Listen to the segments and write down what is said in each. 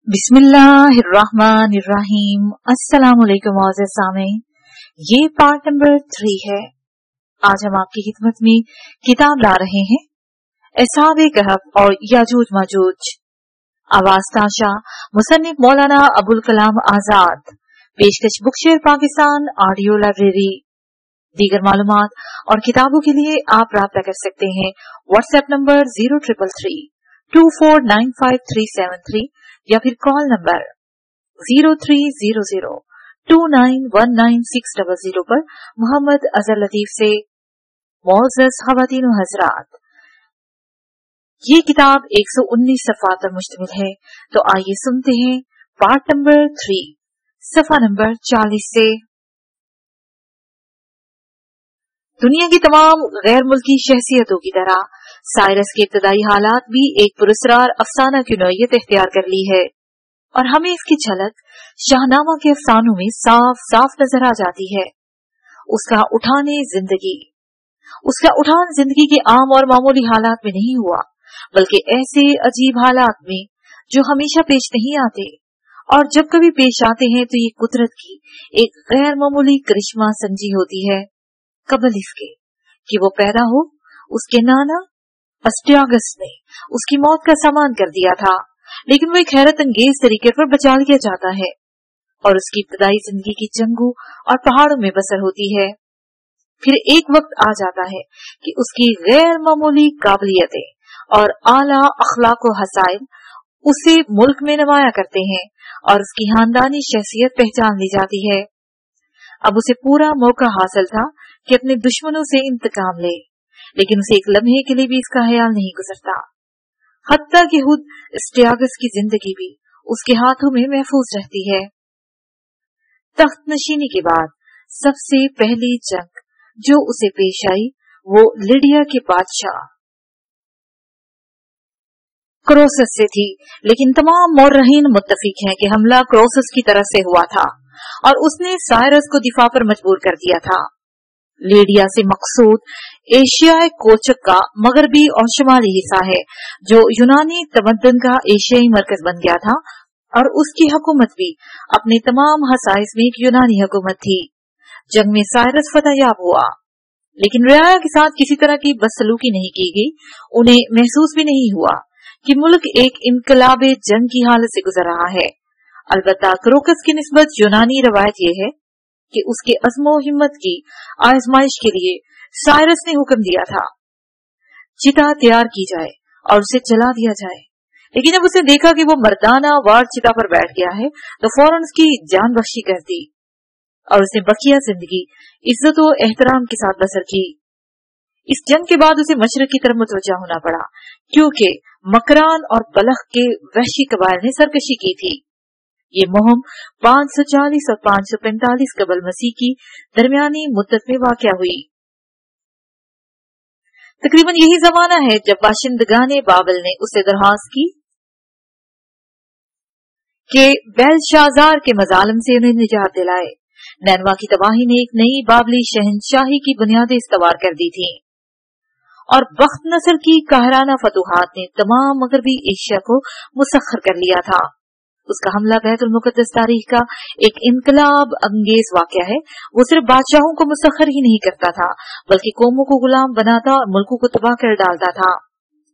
बिस्मिल्लाहिर्रहमानिर्रहीम। अस्सलाम वालेकुम मोअज़्ज़िज़ सामीन, ये पार्ट नंबर 3 है। आज हम आपकी खिदमत में किताब ला रहे हैं असहाबे कहफ और याजूज माजूज। आवाज ताशा, मुसन्निफ मौलाना अबुल कलाम आजाद। पेशकश बुकशेयर पाकिस्तान ऑडियो लाइब्रेरी। दीगर मालूमात और किताबों के लिए आप राब्ता कर सकते हैं व्हाट्सएप नंबर 0333249573 या फिर कॉल नंबर 0300291960 पर मोहम्मद अजहर लतीफ से। मोअज़्ज़ज़ ख़वातीन व हज़रात, ये किताब 119 सफ़ात पर मुश्तमिल है। तो आइए सुनते हैं पार्ट नंबर 3 सफ़ा नंबर 40 से। दुनिया की तमाम गैर मुल्की शख्सियतों की तरह साइरस के इब्तदाई हालात भी एक पुरस्कार अफसाना की नौइयत इख्तियार कर ली है और हमें इसकी झलक शाहनामा के अफसानों में साफ साफ नजर आ जाती है। उसका उठान जिंदगी के आम और मामूली हालात में नहीं हुआ, बल्कि ऐसे अजीब हालात में जो हमेशा पेश नहीं आते, और जब कभी पेश आते हैं तो ये कुदरत की एक गैर मामूली करिश्मा संजी होती है। कबल इसके कि वो पैदा हो, उसके नाना अस्टियागस ने उसकी मौत का सामान कर दिया था, लेकिन वो एक हैरत अंगेज तरीके पर बचा लिया जाता है और उसकी इब्तदाई जिंदगी की जंगों और पहाड़ों में बसर होती है। फिर एक वक्त आ जाता है कि उसकी गैर मामूली काबिलियतें और आला अखलाक व हसाइल उसे मुल्क में नमाया करते हैं और उसकी खानदानी शख्सियत पहचान ली जाती है। अब उसे पूरा मौका हासिल था कि अपने दुश्मनों से इंतकाम ले, लेकिन उसे एक लम्हे के लिए भी इसका ख्याल नहीं गुजरता। हत्ता कि खुद अस्टियागस की जिंदगी भी उसके हाथों में महफूज रहती है। तख्त नशीनी के बाद सबसे पहली जंग जो उसे पेश आई वो लिडिया के बादशाह क्रोसस से थी, लेकिन तमाम मौर्रहीन मुत्तफिक हैं कि हमला क्रोसस की तरफ से हुआ था और उसने साइरस को दिफा पर मजबूर कर दिया था। लिडिया से मकसूद एशियाई कोचक का मगरबी और शुमाली हिस्सा है, जो यूनानी तमद्दुन का एशियाई मरकज बन गया था और उसकी हुकूमत भी अपने तमाम हसाइस में एक यूनानी हुकूमत थी। जंग में साइरस फतहयाब हुआ, लेकिन रियाया के साथ किसी तरह की बदसलूकी नहीं की गई। उन्हें महसूस भी नहीं हुआ कि मुल्क एक इनकलाबे जंग की हालत से गुजर रहा है। अलबत्ता क्रोकस की निस्बत यूनानी रवायत यह है कि उसके अज़्मो हिम्मत की आजमाइश के लिए साइरस ने हुक्म दिया था चिता तैयार की जाए और उसे जला दिया जाए, लेकिन जब उसने देखा कि वो मर्दाना वार चिता पर बैठ गया है तो फौरन उसकी जान बख्शी कर दी और उसने बकिया जिंदगी इज्जत और एहतराम के साथ बसर की। इस जंग के बाद उसे मशरक की तरफ मुतवज्जा होना पड़ा, क्योंकि मकरान और बलख के वहशी कबाइल ने सरकशी की थी। ये मुहिम 540 और 545 कबल मसीह की दरमियानी मुद्दत में वाक़या हुई। तकरीबन यही जमाना है जब बाशिंदगाने बाबल ने उससे दरख्वास्त की कि बेलशाजार के मजालिम से उन्हें निजात दिलाए। नैनवा की तबाही ने एक नई बाबली शहनशाही की बुनियादें इस्तवार कर दी थी और बख्त नस्र की काहराना फतूहात ने तमाम मगरबी एशिया को मुसख्खर कर लिया था। उसका हमला बैतुल मुक़द्दस तारीख का एक इनकलाब अंगेज वाक़या है। वो सिर्फ बादशाहों को मुसख्खर ही नहीं करता था, बल्कि कौमों को गुलाम बनाता और मुल्कों को तबाह कर डालता था।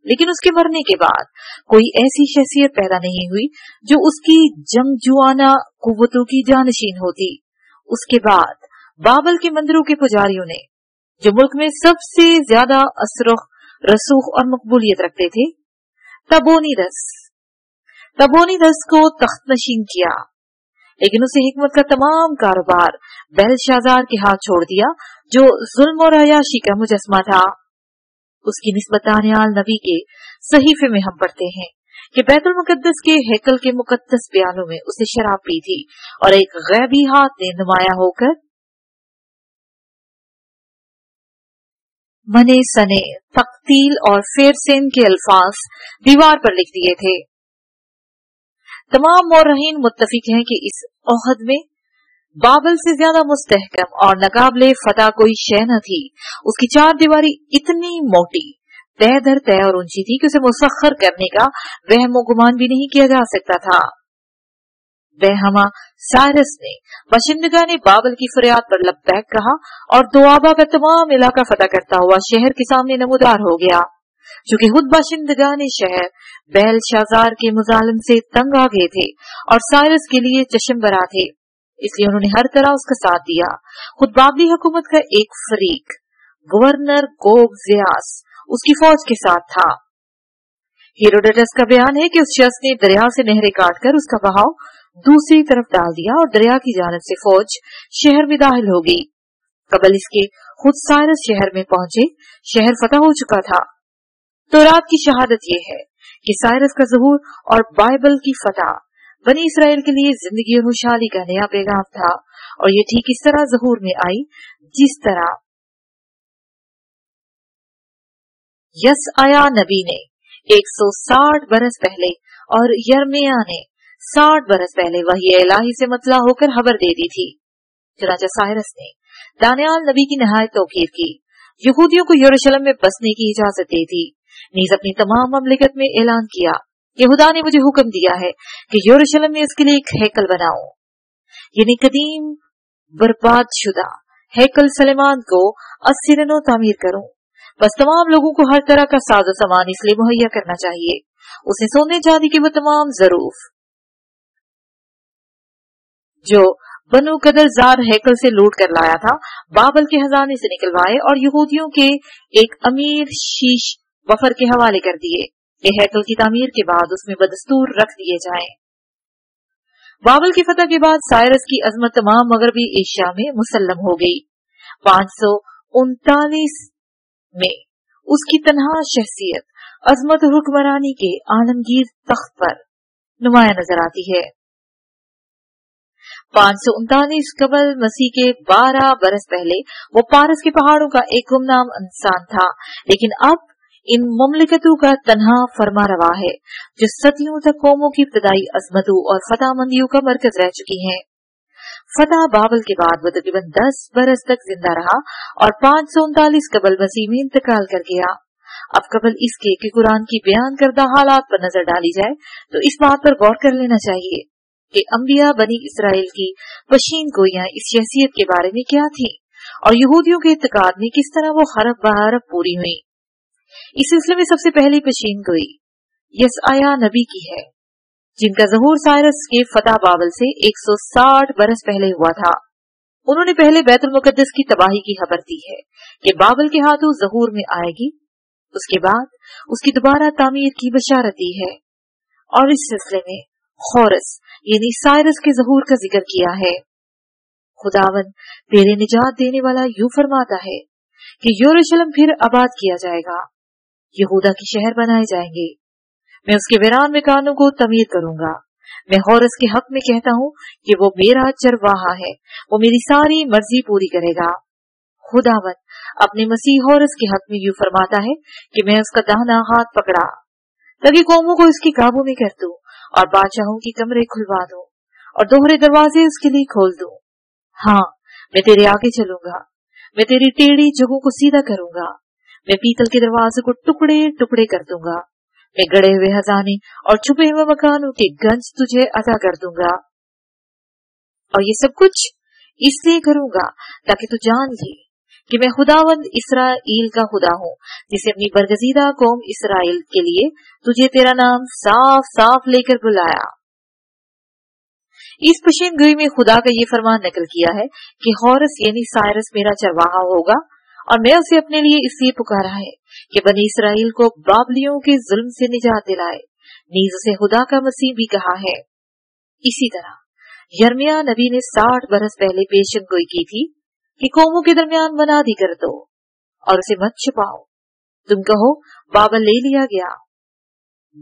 लेकिन उसके मरने के बाद कोई ऐसी शख्सियत पैदा नहीं हुई जो उसकी जंगजुआना कुव्वतों की जानशीन होती। उसके बाद बाबल के मंदिरों के पुजारियों ने, जो मुल्क में सबसे ज्यादा असरुख रसूख और मकबूलियत रखते थे, तबोनीदस को तख्त नशीन किया, लेकिन उसे हिकमत का तमाम कारोबार बेलशाजार के हाथ छोड़ दिया, जो जुल्म और अयाशी का मुजस्मा था। उसकी निस्बत दानियाल नबी के सहीफे में हम पढ़ते हैं कि बैतुल मुक़द्दस के हैकल के मुक़द्दस प्यालों में उसे शराब पी थी और एक गैबी हाथ ने नुमाया होकर मने सने तख्तील और फेरसेन के अल्फाज दीवार पर लिख दिए थे। तमाम मौर्रहीन मुत्तफिक हैं कि इस ओहद में बाबल से ज्यादा मुस्तहकम और नाकाबिले फतह कोई शय न थी। उसकी चार दीवारी इतनी मोटी, तय दर तय और ऊंची थी कि उसे मुसख्खर करने का वहम गुमान भी नहीं किया जा सकता था। बेहमा साइरस ने बाशिंदगा ने बाबल की फरियाद पर लब्बैक कहा और दोआबा का तमाम इलाका फतह करता हुआ शहर के सामने नमूदार हो गया। चूंकि खुद बाशिंदगा ने शहर बेल शाजार के मुजालिम से तंग आ गए थे और साइरस के लिए चश्म बरा थे, इसलिए उन्होंने हर तरह उसका साथ दिया। खुद बाबली हुकूमत का एक फरीक गवर्नर गोग ज़ियास उसकी फौज के साथ था। हेरोडोटस का बयान है कि उस शख्स ने दरिया से नहरें काटकर उसका बहाव दूसरी तरफ डाल दिया और दरिया की जानिब से फौज शहर में दाखिल हो गई। कबल इसके खुद साइरस शहर में पहुंचे, शहर फतह हो चुका था। तो रात की शहादत यह है कि साइरस का ज़हूर और बाइबल की फतह बनी इसराइल के लिए जिंदगी और खुशहाली का नया पैगाम था, और ये ठीक इस तरह ज़हूर में आई जिस तरह यशायाह नबी ने 160 बरस पहले और यर्मिया ने 60 बरस पहले वही इलाही से मतला होकर खबर दे दी थी। चुनांचे साइरस ने दानियाल नबी की नहायत तौकीर की, यहूदियों को यरूशलेम में बसने की इजाजत दे दी, नीज अपनी तमाम ममलिकत में ऐलान किया कि खुदा ने मुझे हुक्म दिया है कि यरूशलेम में इसके लिए एक हैकल बनाऊं, यानी कदीम बर्बाद शुदा हैकल सलेमान को अस्सिरनो तामीर करूं। बस तमाम लोगों को हर तरह का साजो सामान इसलिए मुहैया करना चाहिए। उसने सोने चांदी के वो तमाम ज़रूफ जो बनु कदरजार हैकल से लूट कर लाया था, बाबल के खजाने से निकलवाए और यहूदियों के एक अमीर शीश वफर के हवाले कर दिए कि हैकल की तामीर के बाद उसमें बदस्तूर रख दिए जाएं। बाबल की फतह के बाद साइरस की अजमत तमाम मगरबी एशिया में मुसल्लम हो गई। 539 में उसकी तन्हा शख्सियत अजमत और हुक्मरानी के आलमगीर तख्त पर नुमाया नजर आती है। 539 कबल मसीह के 12 बरस पहले वो पारस के पहाड़ों का एक गुमनाम इंसान था, लेकिन अब इन मुमलिकतों का तन्हा फरमा रवा है जो सदियों तक कौमों की इब्तदाई अजमतों और फतहमंदियों का मरकज रह चुकी हैं। फतह बाबल के बाद वो तकरीबन 10 बरस तक जिंदा रहा और 539 कबल मसीह में इंतकाल कर गया। अब कबल इसके कि कुरान की बयान करदा हालात पर नजर डाली जाए तो इस बात पर गौर कर लेना चाहिए कि अंबिया बनी इसराइल की पशीन गोइयां इस शख्सियत के बारे में क्या थी और यहूदियों के इत्तेकाद में किस तरह वो खरब बहरब पूरी हुई। इस सिलसिले में सबसे पहली पशीन गोई यशायाह नबी की है, जिनका ज़हूर साइरस के फतह बाबल से 160 बरस पहले हुआ था। उन्होंने पहले बैतुल मुकद्दस की तबाही की खबर दी है कि बाबल के हाथों ज़हूर में आएगी, उसके बाद उसकी दोबारा तामीर की बशारत दी है और इस सिलसिले में खोरस यानी साइरस के ज़हूर का जिक्र किया है। खुदावन तेरे निजात देने वाला यूं फरमाता है कि यरूशलेम फिर आबाद किया जाएगा, यहूदा के शहर बनाए जाएंगे, मैं उसके वीरान मकानों को तमीर करूंगा। मैं हौरस के हक में कहता हूँ कि वो मेरा चरवाहा है, वो मेरी सारी मर्जी पूरी करेगा। खुदावन अपने मसीह हौरस के हक में यूं फरमाता है कि मैं उसका दाहिना हाथ पकड़ा ताकि कौमों को इसके काबू में कर दूं और बादशाहों की कमरे खुलवा दूं और दोहरे दरवाजे उसके लिए खोल दूं। हाँ, मैं तेरे आगे चलूंगा, मैं तेरी टेढ़ी जगहों को सीधा करूंगा, मैं पीतल के दरवाजे को टुकड़े टुकड़े कर दूंगा, मैं गड़े हुए खजाने और छुपे हुए मकानों के गंज तुझे अता कर दूंगा। और ये सब कुछ इसलिए करूंगा ताकि तू जान ले कि मैं खुदावंद इसराइल का खुदा हूँ, जिसे अपनी बरगजीदा कौम इसराइल के लिए तुझे तेरा नाम साफ साफ लेकर बुलाया। इस पशीन गोई में खुदा का ये फरमान नकल किया है कि हौरस यानी साइरस मेरा चरवाहा होगा और मैं उसे अपने लिए इसलिए पुकारा है कि बनी इसराइल को बाबलियों के जुल्म से निजात दिलाए। नीज उसे खुदा का मसीह भी कहा है। इसी तरह यर्मिया नबी ने 60 बरस पहले पेशन गोई की थी कि कौमों के दरमियान मनादी कर दो और उसे मत छुपाओ। तुम कहो बाबल ले लिया गया,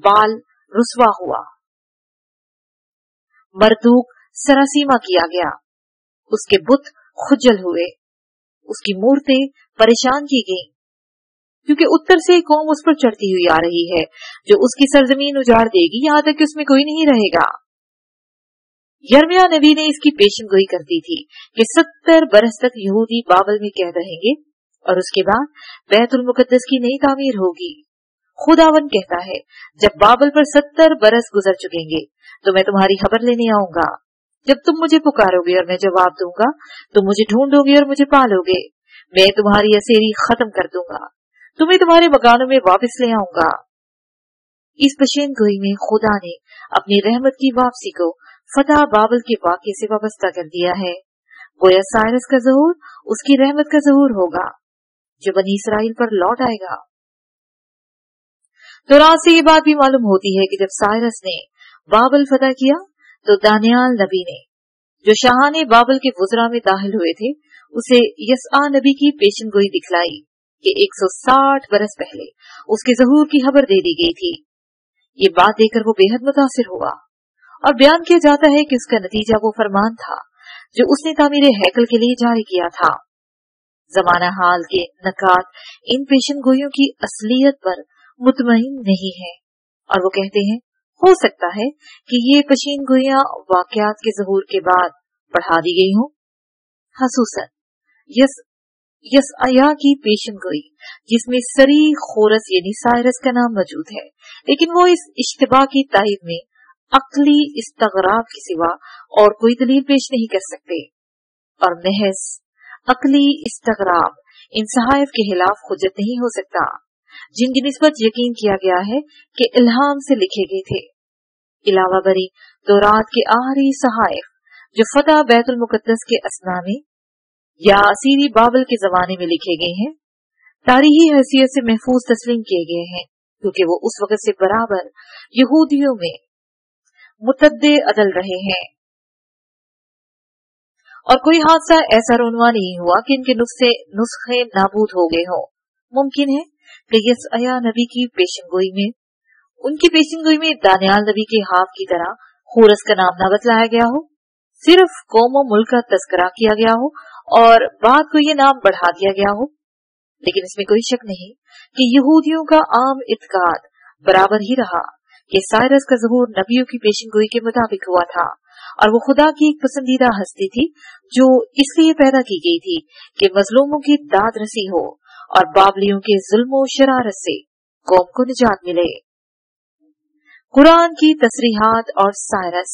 बाल रुसवा हुआ, मरदूक सरासीमा किया गया, उसके बुत खुजल हुए, उसकी मूर्तें परेशान की गईं, क्योंकि उत्तर से कौम उस पर चढ़ती हुई आ रही है जो उसकी सरजमीन उजाड़ देगी, यहाँ तक कि उसमें कोई नहीं रहेगा। यर्मिया नबी ने इसकी पेशनगोई कर दी थी कि 70 बरस तक यहूदी बाबल में कैद रहेंगे और उसके बाद बैतुल मुकद्दस की नई तामीर होगी। खुदावन कहता है, जब बाबल पर 70 बरस गुजर चुकेंगे तो मैं तुम्हारी खबर लेने आऊंगा जब तुम मुझे पुकारोगे और मैं जवाब दूंगा, तुम मुझे ढूंढोगे और मुझे पालोगे। मैं तुम्हारी असेरी खत्म कर दूंगा, तुम्हें तुम्हारे मकानों में वापस ले आऊंगा। इस पेशीन गोई में खुदा ने अपनी रहमत की वापसी को फतह बाबल के वाक़े से वाबस्ता कर दिया है। गोया साइरस का ज़हूर उसकी रहमत का ज़हूर होगा जो बनी इसराइल पर लौट आएगा। तो रात से ये बात भी मालूम होती है कि जब साइरस ने बाबल फतह किया तो दानियाल नबी ने, जो शाहाने बाबल के वुज़रा में दाखिल हुए थे, उसे यसआ नबी की पेशन गोई दिखलाई कि 160 बरस पहले उसके ज़हूर की खबर दे दी गई थी। ये बात देखकर वो बेहद मुतासिर हुआ और बयान किया जाता है कि उसका नतीजा वो फरमान था जो उसने तामीर हैकल के लिए जारी किया था। जमाना हाल के नकात इन पेशन गोइयों की असलियत पर मुतमईन नहीं है और वो कहते हैं हो सकता है कि ये पेशीन गोइयां वाकयात के ज़हूर के बाद बढ़ा दी गई हों। खसूसन यसआया की पेशन गोई जिसमें सरी खोरस यानी साइरस का नाम मौजूद है, लेकिन वो इस इश्तिबा की तायद में अक्ली इस्तगराब के सिवा और कोई दलील पेश नहीं कर सकते और महज अक्ली इस्तगराब इन सहाइफ के खिलाफ हुज्जत नहीं हो सकता जिनकी निस्बत यकीन किया गया है कि इल्हाम से लिखे गए थे। इलावा बरी तौरात के आखिरी सहाइफ जो फतह बैतुल मुकद्दस के असना में या असीरी बाबल के जमाने में लिखे गए हैं, तारीखी हैसियत से महफूज तस्लीम किए गए हैं क्योंकि वो उस वक्त से बराबर यहूदियों में मुतद्दे अदल रहे हैं और कोई हादसा ऐसा रोनवा नहीं हुआ कि इनके नुस्खे नाबूद हो गए हों। मुमकिन है कि यसआया नबी की पेशनगोई में उनकी पेशनगोई में दानियाल नबी के हाफ की तरह खूरस का नाम न बतलाया गया हो, सिर्फ कौम और मुल्क का तस्करा किया गया हो और बाद को ये नाम बढ़ा दिया गया हो। लेकिन इसमें कोई शक नहीं कि यहूदियों का आम इत्काद बराबर ही रहा कि साइरस का ज़हूर नबियों की पेशनगोई के मुताबिक हुआ था और वो खुदा की एक पसंदीदा हस्ती थी जो इसलिए पैदा की गई थी कि मजलूमों की दाद रसी हो और बाबलियों के जुल्म शरारत से कौम को निजात मिले। कुरान की तसरीहात और साइरस।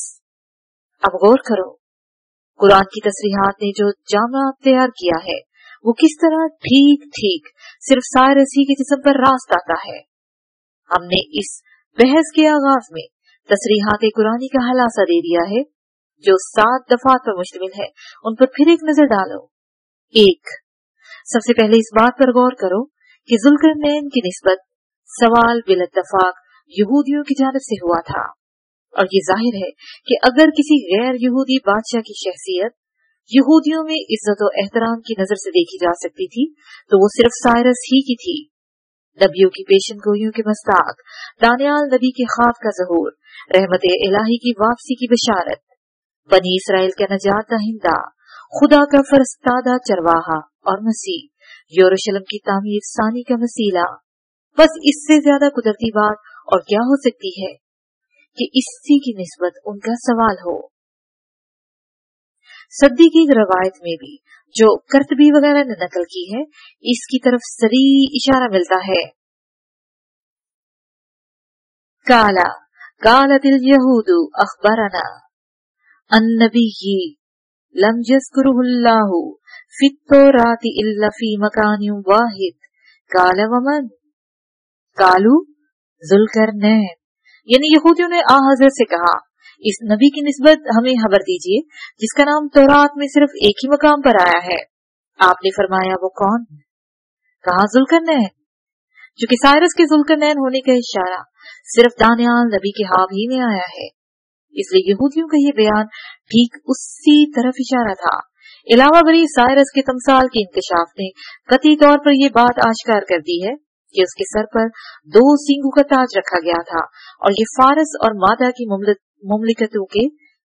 अब गौर करो, कुरान की तसरीहात ने जो जामा तैयार किया है वो किस तरह ठीक ठीक सिर्फ साइरस ही के जिस्म पर रास्त आता है। हमने इस बहस के आगाज में तसरीहात कुरानी का हलासा दे दिया है जो 7 दफात पर मुश्तमिल है। उन पर फिर एक नजर डालो। 1, सबसे पहले इस बात पर गौर करो कि जुल्करनैन की निस्बत सवाल बिलत्तफाक यहूदियों की जानिब से हुआ था और ये जाहिर है कि अगर किसी गैर यहूदी बादशाह की शख्सियत यहूदियों में इज्जत और एहतराम की नजर से देखी जा सकती थी तो वो सिर्फ साइरस ही की थी। नबियों की पेशनगोइयों के मस्ताक, दानियाल नबी के ख्वाब का ज़हूर, रहमत इलाही की वापसी की बशारत, बनी इसराइल का नजात दहिंदा, खुदा का फरस्तादा चरवाहा और मसीह, यरूशलेम की तामीर सानी का वसीला, बस इससे ज्यादा कुदरती बात और क्या हो सकती है कि इसी की निस्बत उनका सवाल हो। सद्दी की रवायत में भी जो कर्तबी वगैरह ने नकल की है इसकी तरफ सरी इशारा मिलता है। काला कालतिल यहूदु अखबरना अन्नबिय्यी लम यज़कुरुहुल्लाहु फित्तौराति इल्ला फी मकानिन वाहिद काला वमन कालू जुल्करनैन, यानी यहूदियों ने आ हज़रत से कहा इस नबी की निस्बत हमें खबर दीजिए जिसका नाम तौरात में सिर्फ एक ही मकाम पर आया है। आपने फरमाया वो कौन? कहा जुल्करनैन, क्योंकि साइरस के जुल्करनैन होने का इशारा सिर्फ दानियाल नबी के हाव ही में आया है, इसलिए यहूदियों का ये बयान ठीक उसी तरफ इशारा था। इलावा बरी साइरस के तमसाल के इंकशाफ ने कतई तौर पर यह बात आश्कार कर दी है कि उसके सर पर 2 सींगों का ताज रखा गया था और ये फारस और मादा की मुमलिकतों के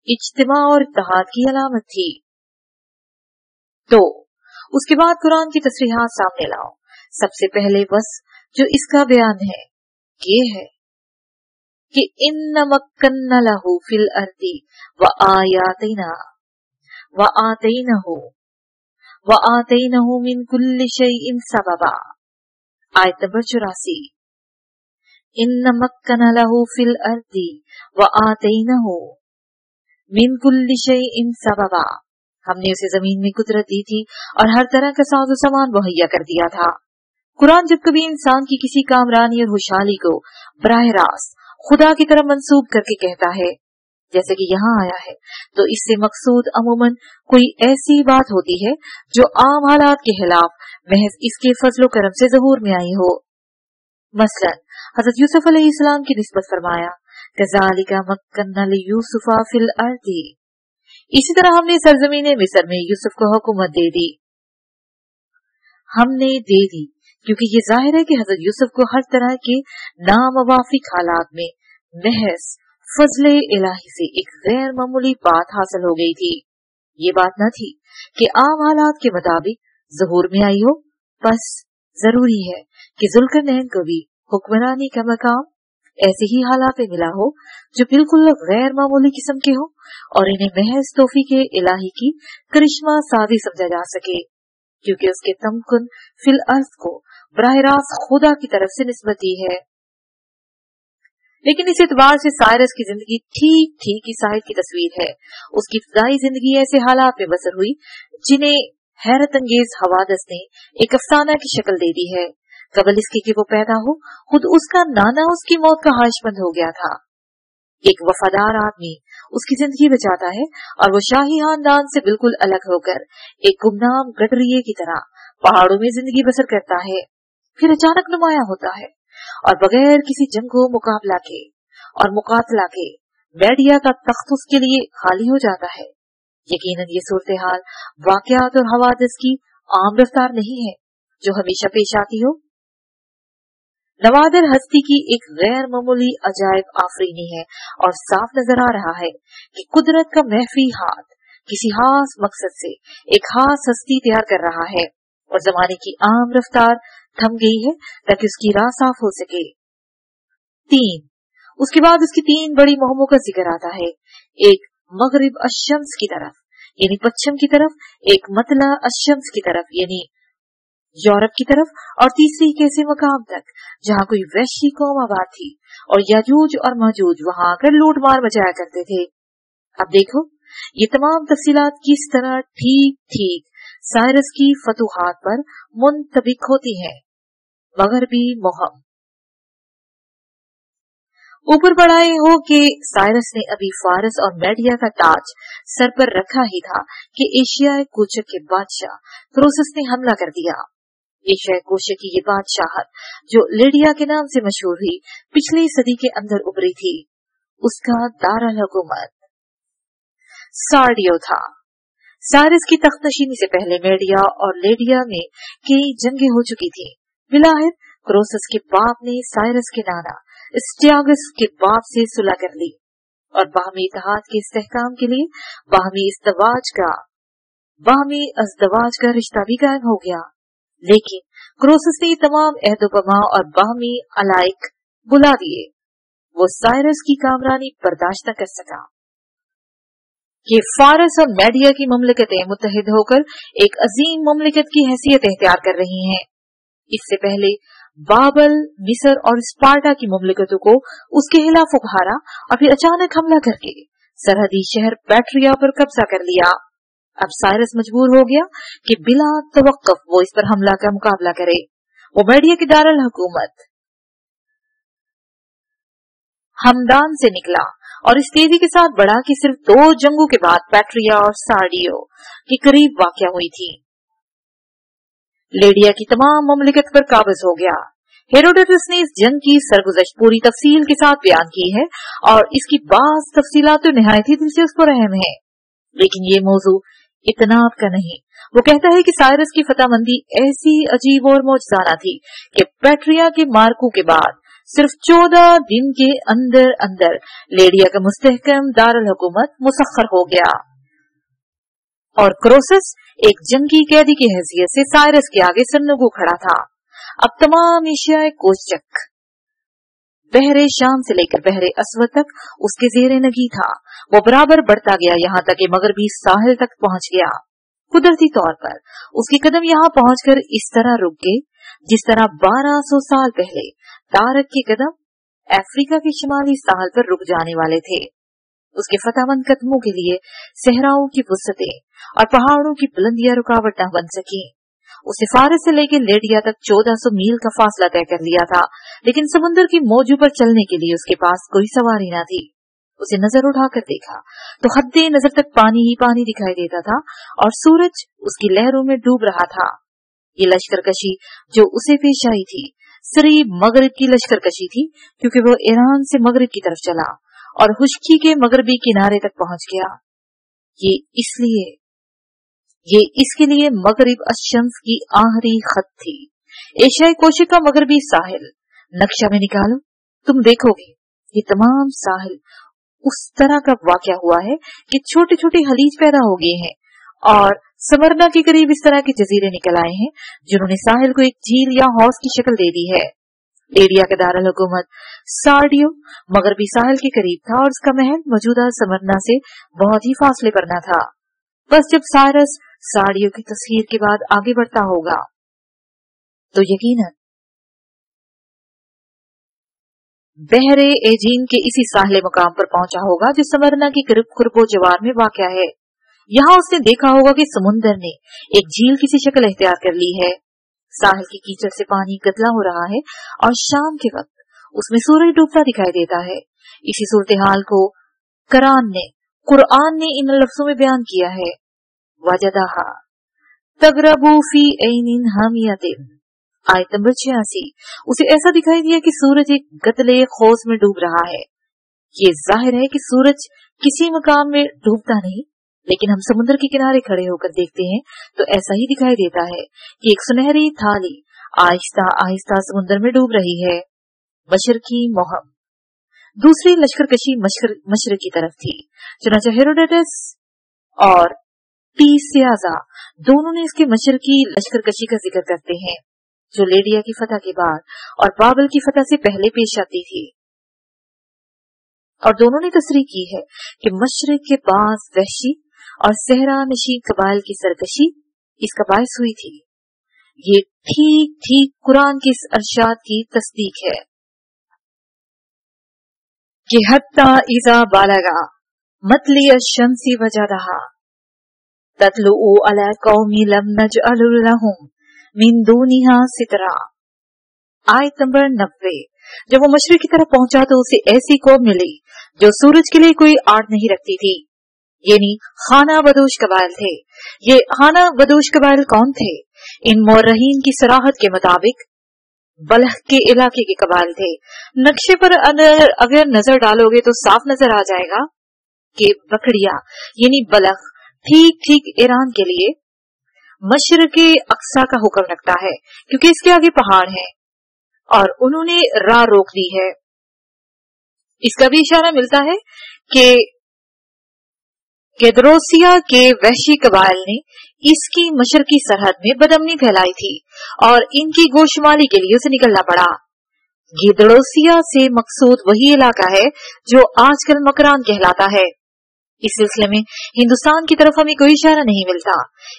इज्तिमा और इत्तेहाद की अलामत थी। तो उसके बाद कुरान की तसरीहात सामने लाओ। सबसे पहले बस जो इसका बयान है ये है कि इन्ना मक्कन्ना लहू फिल अर्दी व आतैनहु मिन कुल्लि शैइन सबबा। आयत नंबर 84। इन्ना मक्कन्ना लहू फिल अर्दी व आतैनहु, मिन कुल्लि शैइन सबबा, हमने उसे जमीन में कुदरत दी थी और हर तरह का साजो सामान मुहैया कर दिया था। कुरान जब कभी इंसान की किसी कामरानी और खुशहाली को बराह रास्त खुदा की तरफ मंसूब करके कहता है, जैसे कि यहाँ आया है, तो इससे मकसूद अमूमन कोई ऐसी बात होती है जो आम हालात के खिलाफ महज इसके फजलो करम से ज़हूर में आई हो। मसलन हजरत यूसुफ अलैहिस्सलाम की निस्बत फरमाया, कज़ालिका मक्कन्ना लियूसुफा फिल अर्दी, इसी तरह हमने सरजमीन मिस्र में यूसुफ को हुकूमत दे दी। हमने दे दी क्योंकि ये जाहिर है कि हजरत यूसुफ को हर तरह के नामवाफिक हालात में महज फजले इलाही से एक गैर मामूली बात हासिल हो गई थी। ये बात न थी कि आम हालात के मुताबिक ज़हूर में आई हो, बस जरूरी है कि जुल्करनैन को भी हुक्मरानी का मकाम ऐसे ही हालात में मिला हो जो बिल्कुल गैर मामूली किस्म के हो और इन्हें महज तौफीक इलाही की करिश्मा सादी समझा जा सके, क्योंकि उसके तमकुन फिल अर्ज को बराह रास्त खुदा की तरफ से निस्बत दी है। लेकिन इस एतबार से साइरस की जिंदगी ठीक ठीक ईसाइल की तस्वीर है। उसकी इब्तदाई जिंदगी ऐसे हालात में बसर हुई जिन्हें हैरत अंगेज हवादस ने एक अफसाना की शक्ल दे दी है। कबल इसके कि वो पैदा हो, खुद उसका नाना उसकी मौत का हाशमंद हो गया था। एक वफादार आदमी उसकी जिंदगी बचाता है और वो शाही खानदान से बिल्कुल अलग होकर एक गुमनाम गडरिये की तरह पहाड़ों में जिंदगी बसर करता है, फिर अचानक नुमाया होता है और बगैर किसी जंगो मुकाबला के और मुकातला के बैडिया का तख्त उसके लिए खाली हो जाता है। यकीनन ये सूरत हाल वाकयात और हवादिस की आम रफ्तार नहीं है जो हमेशा पेश आती हो। नवादिर हस्ती की एक गैर मामूली अजायब आफरीनी है और साफ नजर आ रहा है कि कुदरत का महफी हाथ किसी खास मकसद से एक खास हस्ती तैयार कर रहा है और जमाने की आम रफ्तार थम गई है ताकि उसकी राह साफ हो सके। 3 उसके बाद उसकी 3 बड़ी मुहिमों का जिक्र आता है। एक मगरिब अशम्स की तरफ यानी पश्चिम की तरफ, एक मतला अशम्स की तरफ यानी यूरोप की तरफ, और तीसरी एक ऐसे मकाम तक जहाँ कोई वैश्वी कौम आबाद थी और याजूज और माजूज वहां आकर लूट मार मचाया करते थे। अब देखो ये तमाम तफसीलात किस तरह ठीक ठीक साइरस की फतूहात पर मुंतबिक होती हैं। मगरबी मुहिम। ऊपर बढ़ाए हो कि साइरस ने अभी फारस और मेडिया का ताज सर पर रखा ही था कि एशियाई कोशक के बादशाह क्रोसस ने हमला कर दिया। एशियाई कोशक की ये बादशाहत जो लिडिया के नाम से मशहूर हुई पिछली सदी के अंदर उभरी थी, उसका दारुल हुकूमत सार्डियो था। साइरस की तख्तनशीनी से पहले मेडिया और लिडिया में कई जंगें हो चुकी थी। बिलाहिर क्रोसस के बाप ने साइरस के नाना स्टियागस के बाप से सुलह कर ली और बाहमी इत्तेहाद के इस्तेहकाम के लिए बाहमी अज़दवाज का रिश्ता भी कायम हो गया। लेकिन क्रोसस ने तमाम अहदोपमा और बाहमी अलाइक बुला दिए। वो साइरस की कामरानी बर्दाश्त न कर सका कि फारस और मेडिया की मुमलिकतें मुत्तहिद होकर एक अजीम मुमलिकत की हैसियत इख्तियार कर रही हैं। इससे पहले बाबल, मिस्र और स्पार्टा की मुमलिकतों को उसके खिलाफ उभारा और फिर अचानक हमला करके सरहदी शहर पैट्रिया पर कब्जा कर लिया। अब साइरस मजबूर हो गया कि बिला तवक्कुफ वो इस पर हमला का मुकाबला करे। वो मेडिया की दारुल हुकूमत हमदान से निकला और इस तेजी के साथ बढ़ा कि सिर्फ 2 जंगों के बाद पैट्रिया और सार्डियो के करीब वाक़या हुई थी। लिडिया की तमाम मुमलिकत पर काबिज हो गया। हेरोडोटस ने इस जंग की सरगुज़श्त पूरी तफसील के साथ बयान की है और इसकी बाज़ तफसीलात तो निहायत ही दिलचस्प और अहम है, लेकिन ये मौजू इतनाब का नहीं। वो कहता है कि साइरस की फतहमंदी ऐसी अजीब और मौजज़ाना थी कि पैट्रिया के मार्कू के बाद सिर्फ 14 दिन के अंदर अंदर लिडिया का मुस्तहकम दारुल हुकूमत मुसख्खर हो गया और क्रोसस एक जंगी कैदी की हैसियत से साइरस के आगे सन्नुगो खड़ा था। अब तमाम एशियाई कोशक बहरे शाम से लेकर बहरे अस्वद तक उसके ज़ेरे नगी था। वो बराबर बढ़ता गया यहाँ तक कि मगरबी साहिल तक पहुंच गया। कुदरती तौर पर उसके कदम यहाँ पहुंचकर इस तरह रुक गए जिस तरह 1200 साल पहले तारक के कदम अफ्रीका के शिमाली साहल पर रुक जाने वाले थे। उसके फतामंद कदमों के लिए सहराओं की वुसअतें और पहाड़ों की बुलंदियां रुकावट न बन सकी। उसे फारस से लेकर लेडिया तक 1400 मील का फासला तय कर लिया था, लेकिन समुद्र की मौजों पर चलने के लिए उसके पास कोई सवारी न थी। उसे नजर उठाकर देखा तो हद्दे नजर तक पानी ही पानी दिखाई देता था और सूरज उसकी लहरों में डूब रहा था। ये लश्करकशी जो उसे पेश आई थी सिर्फ मगरिब की लश्करकशी थी, क्योंकि वो ईरान से मगरिब की तरफ चला और खुश्की के मगरबी किनारे तक पहुंच गया। ये इसके लिए मगरिब अशम्स की आखिरी खत थी। एशियाई कोशिका का मगरबी साहिल नक्शा में निकालो, तुम देखोगे ये तमाम साहिल उस तरह का वाकया हुआ है कि छोटे छोटे हलीज पैदा हो गए हैं और समरना के करीब इस तरह के जजीरे निकल आए हैं जिन्होंने साहिल को एक झील या हौज की शक्ल दे दी है। लेडिया का दारुल हुकूमत सार्डियो मगरबी साहिल के करीब था और उसका महल मौजूदा समरना से बहुत ही फासले पर न था। बस जब साइरस सार्डियो की तस्वीर के बाद आगे बढ़ता होगा तो यकीनन बहरे एजीन के इसी साहले मुकाम पर पहुंचा होगा जो समरना की कुर्बो जवार में वाक़या है। यहाँ उसने देखा होगा कि समुन्दर ने एक झील की सी शक्ल इख्तियार कर ली है। साहिल की कीचड़ से पानी गदला हो रहा है और शाम के वक्त उसमें सूरज डूबता दिखाई देता है। इसी सूरत हाल को कुरान ने इन लफ्जों में बयान किया है, वजदहा तगरबू फी ऐनिन हामियतिन। आयत नंबर 86। उसे ऐसा दिखाई दिया कि सूरज एक गदले खौज में डूब रहा है। ये जाहिर है कि सूरज किसी मकाम में डूबता नहीं, लेकिन हम समुद्र के किनारे खड़े होकर देखते हैं तो ऐसा ही दिखाई देता है कि एक सुनहरी थाली आहिस्ता आहिस्ता समुद्र में डूब रही है। मशरकी मोहम दूसरी लश्करकशी मशरक की तरफ थी। चुनांचे हेरोडोटस और टीसियाजा दोनों ने इसके मशरकी लश्करकशी का जिक्र करते हैं, जो लेडिया की फतह के बाद और बाबल की फतह से पहले पेश आती थी। और दोनों ने तस्रीह की है कि मशरक के पास वहशी और सहरा नशी कबाइल की सरकशी इसका बायस हुई थी। ये ठीक ठीक कुरान के इस अरशाद की तस्दीक है कि हत्ता इज़ा बालगा मतली अश-शम्सी वजदहा तत्लुउ अला कौमी लम नजअल लहुम मिन दूनिहा सितरा। आयत नंबर 90। जब वो मशरिक की तरफ पहुंचा तो उसे ऐसी कौम मिली जो सूरज के लिए कोई आड़ नहीं रखती थी, यानी खाना बदोश कबाइल थे। ये खाना बदोश कबाइल कौन थे? इन मोर्रहीन की सराहत के मुताबिक बलह के इलाके के कबाइल थे। नक्शे पर अगर नजर डालोगे तो साफ नजर आ जाएगा कि बकड़िया यानी बलह ठीक ठीक ईरान के लिए मशरिक अक्सा का हुक्म रखता है, क्योंकि इसके आगे पहाड़ हैं और उन्होंने राह रोक दी है। इसका भी इशारा मिलता है कि गेदरोसिया के वहशी कबाइल ने इसकी मशरकी सरहद में बदअमनी फैलाई थी और इनकी गोशमाली के लिए उसे निकलना पड़ा। गेदरोसिया से मकसूद वही इलाका है जो आजकल मकरान कहलाता है। इस सिलसिले में हिंदुस्तान की तरफ हमें कोई इशारा नहीं मिलता,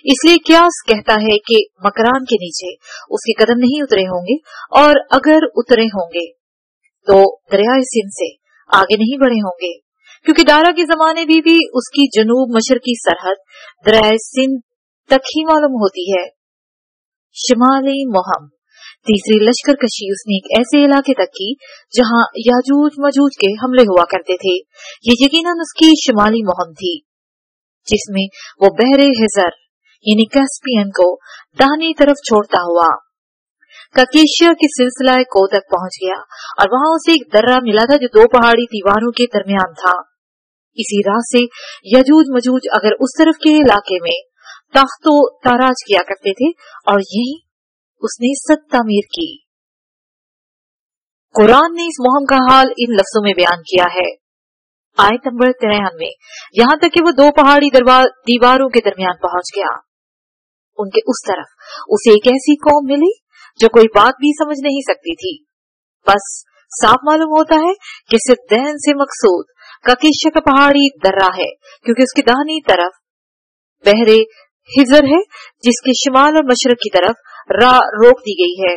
इसलिए क्यास कहता है कि मकरान के नीचे उसके कदम नहीं उतरे होंगे और अगर उतरे होंगे तो दरियाए सिंध से आगे नहीं बढ़े होंगे, क्योंकि दारा के जमाने में भी उसकी जनूब मशरकी सरहद दरियाए सिंध तक ही मालूम होती है। शिमाली मुहम तीसरी लश्करकशी उसने एक ऐसे इलाके तक की जहां याजूज मजूज के हमले हुआ करते थे। ये यकीनन उसकी शिमाली मुहम थी, जिसमें वो बहरे हिजर यानी कैस्पियन को दाहिनी तरफ छोड़ता हुआ काकेशिया के सिलसिला को तक पहुंच गया और वहां उसे एक दर्रा मिला था जो दो पहाड़ी दीवारों के दरमियान था। इसी राह से यजूज मजूज अगर उस तरफ के इलाके में ताख्तो ताराज किया करते थे और यही उसने सद तामीर की। कुरान ने इस मुहिम का हाल इन लफ्जों में बयान किया है। आयत नंबर 93। यहाँ तक कि वो दो पहाड़ी दीवारों के दरमियान पहुंच गया। उनके उस तरफ उसे एक ऐसी कौम मिली जो कोई बात भी समझ नहीं सकती थी। बस साफ मालूम होता है कि सिद्दैन से मकसूद काकेशिया का पहाड़ी दर्रा है, क्योंकि उसकी दाहिनी तरफ बहरे हिजर है जिसके शिमाल और मशरक की तरफ राह रोक दी गई है।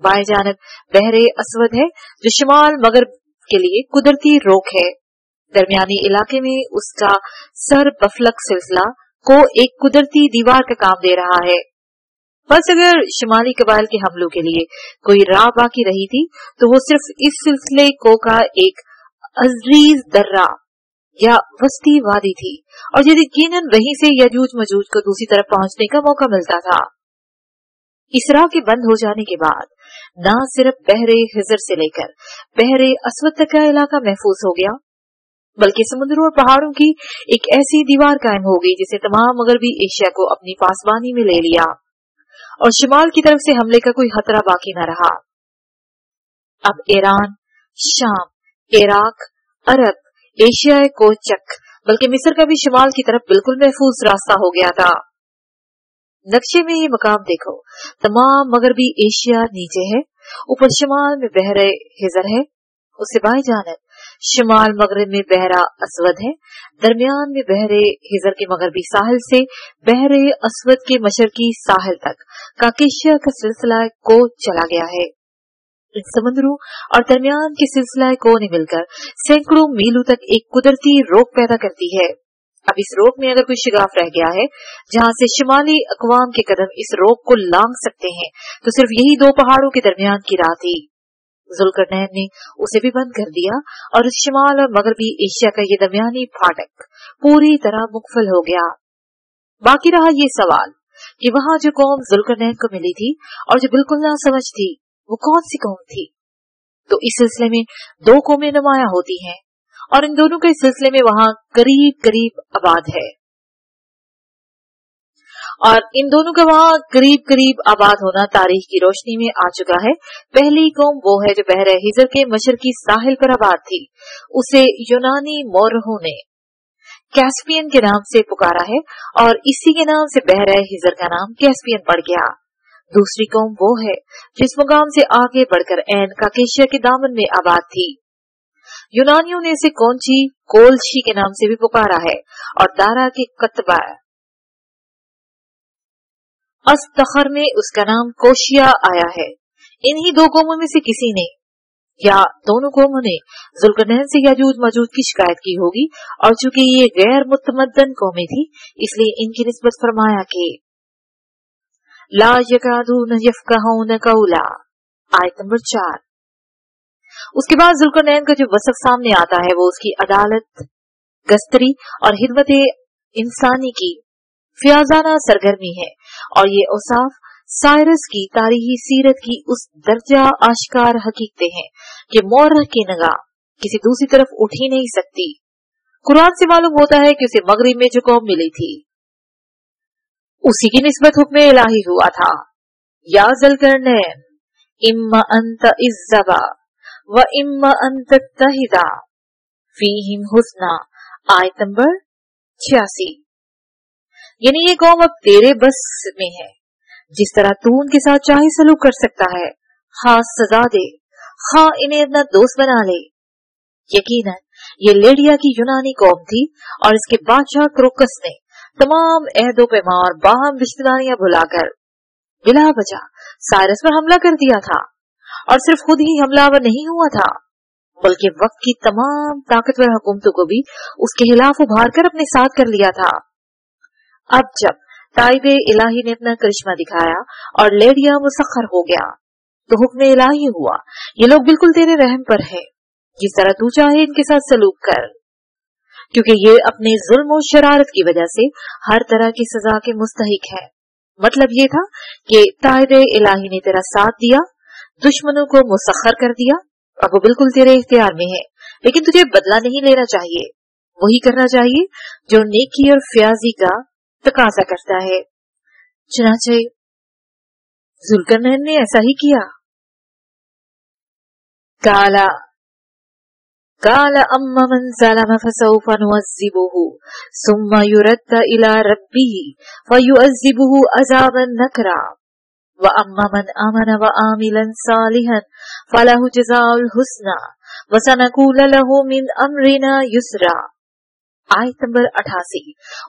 बाएं जानब बहरे असवद है जो शिमाल मगरब के लिए कुदरती रोक है। दरमियानी इलाके में उसका सर बफलक सिलसिला को एक कुदरती दीवार का काम दे रहा है। बस अगर शिमाली कबाइल के हमलों के लिए कोई राह बाकी रही थी तो वो सिर्फ इस सिलसिले को का एक अजीज दर्रा या वस्ती वादी थी, और यकीनन वहीं से यजूज मजूज को दूसरी तरफ पहुंचने का मौका मिलता था। इस राह के बंद हो जाने के बाद न सिर्फ बहरे हिजर से लेकर बहरे असवद तक का इलाका महफूज हो गया, बल्कि समुद्रों और पहाड़ों की एक ऐसी दीवार कायम हो गई जिसे तमाम मगरबी एशिया को अपनी पासबानी में ले लिया और शिमाल की तरफ से हमले का कोई खतरा बाकी न रहा। अब ईरान, शाम, इराक, अरब, एशिया को चक बल्कि मिस्र का भी शिमाल की तरफ बिल्कुल महफूज रास्ता हो गया था। नक्शे में ये मकाम देखो, तमाम मगरबी एशिया नीचे है, ऊपर शिमाल में बहरे हिजर है, उससे बाएं जानिब शिमाल मगरब में बहरा असवद है, दरमियान में बहरे हिजर के मगरबी साहिल से बहरे असवद के मशरकी साहिल तक काकेशिया का सिलसिला को चला गया है। इन समुद्रों और दरमियान के सिलसिला को ने मिलकर सैकड़ों मीलों तक एक कुदरती रोक पैदा करती है। अब इस रोक में अगर कोई शिगाफ रह गया है जहां से शिमाली अकवाम के कदम इस रोक को लांघ सकते हैं तो सिर्फ यही दो पहाड़ों के दरमियान की राह थी। जुल्करनैन ने उसे भी बंद कर दिया और इस शिमाल और मगरबी एशिया का ये दरमियानी फाटक पूरी तरह मुकफल हो गया। बाकी रहा ये सवाल कि वहां जो कौम जुल्करनैन को मिली थी और जो बिल्कुल ना समझ थी वो कौन सी कौम थी। तो इस सिलसिले में दो कौमें नुमाया होती हैं और इन दोनों के सिलसिले में वहां करीब करीब आबाद है, और इन दोनों का वहां करीब करीब आबाद होना तारीख की रोशनी में आ चुका है। पहली कौम वो है जो बहरे हिजर के मशरकी साहिल पर आबाद थी, उसे यूनानी मोरहों ने कैस्पियन के नाम से पुकारा है और इसी के नाम से बहरे हिजर का नाम कैस्पियन पड़ गया। दूसरी कौम वो है जिस मुकाम से आगे बढ़कर ऐन काकेशिया के दामन में आबाद थी। यूनानियों ने इसे कौंची कोलशी के नाम से भी पुकारा है और दारा के कतबा अस्तखर में उसका नाम कोशिया आया है। इन्हीं दो कौमों में से किसी ने या दोनों कौमों ने जुल्करनैन से याजूज मजूज की शिकायत की होगी, और चूंकि ये गैर मुतमद्दन कौमें थी इसलिए इनकी निस्बत फरमाया कि ला यकादून यफ़क़हून क़ौला, आयत नंबर 4। उसके बाद जुल्करनैन का जो वसफ सामने आता है वो उसकी अदालत, गस्तरी और हिदमत इंसानी की फियाजाना सरगर्मी है, और ये औसाफ साइरस की तारीखी सीरत की उस दर्जा आश्कार हकीकतें हैं कि मोरह की निगाह किसी दूसरी तरफ उठ ही नहीं सकती। कुरान से मालूम होता है कि उसे मगरिब में जो कौम मिली थी उसी की निस्बत हुक्म इलाही हुआ था। या जुल्करनैन इम्मा अंत इज़्ज़बा व इम्मा अंत तहिदा फीहिम हुस्ना, आयत नंबर 86। यानी ये कौम अब तेरे बस में है, जिस तरह तू उनके साथ चाहे सलूक कर सकता है, खास सजा दे, खा इन्हें अपना दोस्त बना ले। यकीनन ये लेडिया की यूनानी कौम थी और इसके बादशाह क्रोकस ने तमाम अहदो पैमा और बाहम रिश्तेदारियां भुलाकर बिला वजह साइरस पर हमला कर दिया था, और सिर्फ खुद ही हमलावर नहीं हुआ था बल्कि वक्त की तमाम ताकतवर हुकूमतों को भी उसके खिलाफ उभार कर अपने साथ कर लिया था। अब जब ताइबे इलाही ने अपना करिश्मा दिखाया और लेडिया मुसख्खर हो गया तो हुक्म इलाही हुआ, ये लोग बिल्कुल तेरे रहम पर है, जिस तरह तू चाहे इनके साथ सलूक कर, क्योंकि ये अपने जुल्म और शरारत की वजह से हर तरह की सजा के मुस्तहिक है। मतलब ये था कि ताइबे इलाही ने तेरा साथ दिया, दुश्मनों को मुसख्खर कर दिया, अब वो बिल्कुल तेरे इख्तियार में है, लेकिन तुझे बदला नहीं लेना चाहिए, वही करना चाहिए जो नेकी और फ्याजी का तकाजा करता है। चुनाचे जुल्करनैन ने ऐसा ही किया। काला काला अम्मा मन ज़लम फसौफ़ नुअज़्ज़िबुहु सुम्मा युरद्द इला रब्बिही फयुअज़्ज़िबुहु अज़ाबन नकरा व अम्मा मन आमन व आमिलन सालिहन फलहु जज़ाउल हुस्ना व सनक़ूलु लहु मिन अमरिना युसरा, आयत नंबर 88।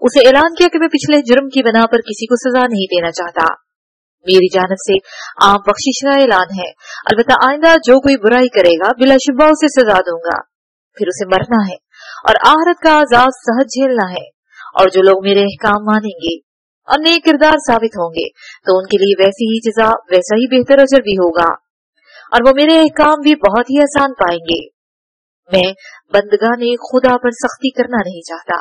उसे ऐलान किया कि मैं पिछले जुर्म की बना पर किसी को सजा नहीं देना चाहता, मेरी जानब से आम बख्शिश का ऐलान है, अलबत्ता आइंदा जो कोई बुराई करेगा बिलाशुबा उसे सजा दूंगा, फिर उसे मरना है और आखिरत का आजाद सहज झेलना है। और जो लोग मेरे अहकाम मानेंगे और नेक किरदार साबित होंगे तो उनके लिए वैसी ही जज़ा, वैसा ही बेहतर अजर भी होगा और वो मेरे अहकाम भी बहुत ही आसान पाएंगे। मैं बंदगाने खुदा पर सख्ती करना नहीं चाहता।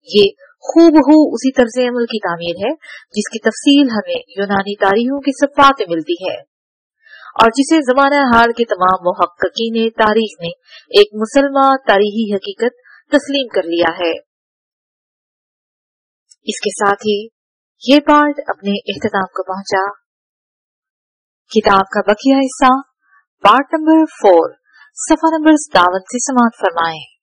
ये खूबहू उसी तर्ज अमल की तामीर है जिसकी तफसील हमें यूनानी तारीखों के सफ़ात में मिलती है और जिसे ज़माना हाल के तमाम मुहक्किकीन तारीख ने एक मुसलमान तारीखी हकीकत तस्लीम कर लिया है। इसके साथ ही ये पार्ट अपने इख्तिताम को पहुंचा। किताब का बकिया हिस्सा पार्ट नंबर 4 सफ़ा नंबर 57 से समाप्त फरमाएं।